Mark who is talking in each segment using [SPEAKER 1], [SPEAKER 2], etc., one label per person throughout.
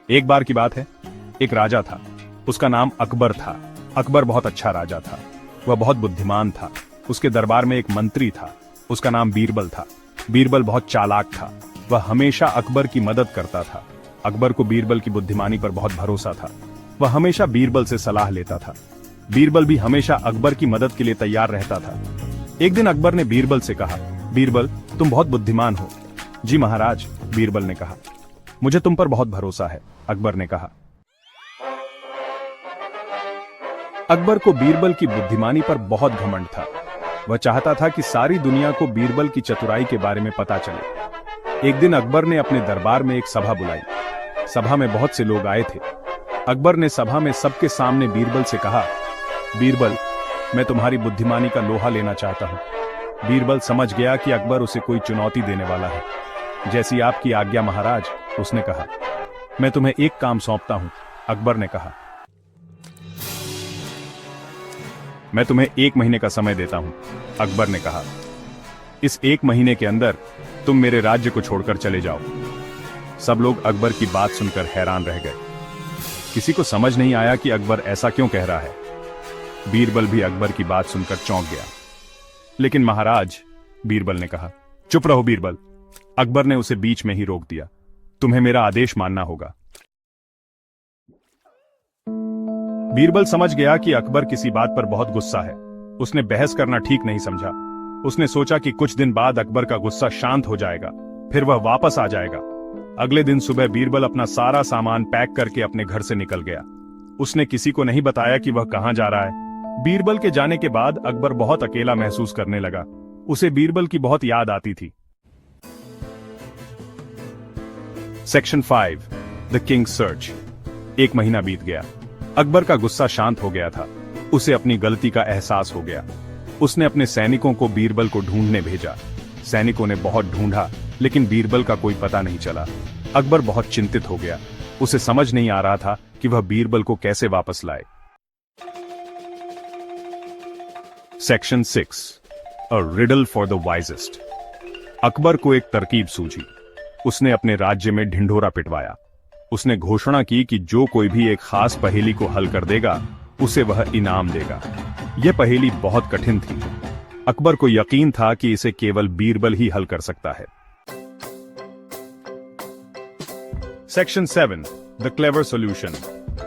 [SPEAKER 1] एक बार की बात है, एक राजा था। उसका नाम अकबर था। अकबर बहुत अच्छा राजा था। वह बहुत बुद्धिमान था। उसके दरबार में एक मंत्री था। उसका नाम बीरबल था। बीरबल बहुत चालाक था। वह हमेशा अकबर की मदद करता था। अकबर को बीरबल की बुद्धिमानी पर बहुत भरोसा था। वह हमेशा बीरबल से सलाह लेता था। बीरबल भी हमेशा अकबर की मदद के लिए तैयार रहता था। एक दिन अकबर ने बीरबल से कहा, बीरबल, तुम बहुत बुद्धिमान हो। जी महाराज, बीरबल ने कहा। मुझे तुम पर बहुत भरोसा है, अकबर ने कहा। अकबर को बीरबल की बुद्धिमानी पर बहुत घमंड था। वह चाहता था कि सारी दुनिया को बीरबल की चतुराई के बारे में पता चले। एक दिन अकबर ने अपने दरबार में एक सभा बुलाई। सभा में बहुत से लोग आए थे। अकबर ने सभा में सबके सामने बीरबल से कहा, बीरबल, मैं तुम्हारी बुद्धिमानी का लोहा लेना चाहता हूं। बीरबल समझ गया कि अकबर उसे कोई चुनौती देने वाला है। जैसी आपकी आज्ञा महाराज, उसने कहा। मैं तुम्हें एक काम सौंपता हूं, अकबर ने कहा। मैं तुम्हें 1 महीने का समय देता हूं, अकबर ने कहा। इस 1 महीने के अंदर तुम मेरे राज्य को छोड़कर चले जाओ। सब लोग अकबर की बात सुनकर हैरान रह गए। किसी को समझ नहीं आया कि अकबर ऐसा क्यों कह रहा है। बीरबल भी अकबर की बात सुनकर चौंक गया। लेकिन महाराज, बीरबल ने कहा। चुप रहो बीरबल, अकबर ने उसे बीच में ही रोक दिया। तुम्हें मेरा आदेश मानना होगा। बीरबल समझ गया कि अकबर किसी बात पर बहुत गुस्सा है। उसने बहस करना ठीक नहीं समझा। उसने सोचा कि कुछ दिन बाद अकबर का गुस्सा शांत हो जाएगा, फिर वह वापस आ जाएगा। अगले दिन सुबह बीरबल अपना सारा सामान पैक करके अपने घर से निकल गया। उसने किसी को नहीं बताया कि वह कहां जा रहा है। बीरबल के जाने के बाद अकबर बहुत अकेला महसूस करने लगा। उसे बीरबल की बहुत याद आती थी। Section 5, the Kings search. 1 महीना बीत गया। अकबर का गुस्सा शांत हो गया था। उसे अपनी गलती का एहसास हो गया। उसने अपने सैनिकों को बीरबल को ढूंढने भेजा। सैनिकों ने बहुत ढूंढा, लेकिन बीरबल का कोई पता नहीं चला। अकबर बहुत चिंतित हो गया। उसे समझ नहीं आ रहा था कि वह बीरबल को कैसे वापस लाए। Section 6, a riddle for the wisest. Akbar को एक तरकीब सूझी। उसने अपने राज्य में ढिंढोरा पिटवाया। उसने घोषणा की कि जो कोई भी एक खास पहेली को हल कर देगा, उसे वह इनाम देगा। यह पहेली बहुत कठिन थी। अकबर को यकीन था कि इसे केवल बीरबल ही हल कर सकता है। Section 7, the clever solution.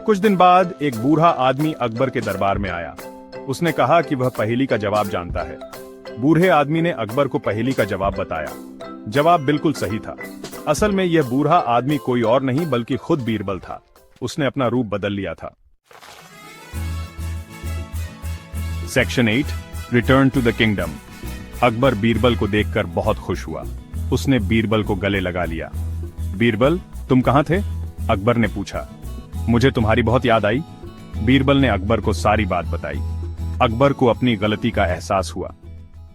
[SPEAKER 1] कुछ दिन बाद एक बूढ़ा आदमी अकबर के दरबार में आया। उसने कहा कि वह पहेली का जवाब जानता है। बूढ़े आदमी ने अकबर को पहेली का जवाब बताया। जवाब बिल्कुल सही था। असल में यह बूढ़ा आदमी कोई और नहीं बल्कि खुद बीरबल था। उसने अपना रूप बदल लिया था। Section 8, return to the kingdom. Akbar Birbal को देखकर बहुत खुश हुआ। उसने बीरबल को गले लगा लिया। बीरबल, तुम कहां थे? अकबर ने पूछा। मुझे तुम्हारी बहुत याद आई। बीरबल ने अकबर को सारी बात बताई। अकबर को अपनी गलती का एहसास हुआ।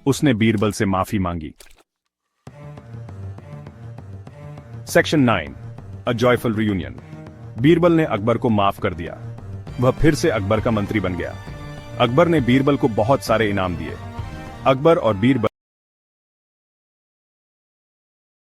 [SPEAKER 1] उसने बीरबल से माफी मांगी। सेक्शन 9, अ जॉयफुल रियूनियन। बीरबल ने अकबर को माफ कर दिया। वह फिर से अकबर का मंत्री बन गया। अकबर ने बीरबल को बहुत सारे इनाम दिए। अकबर और बीरबल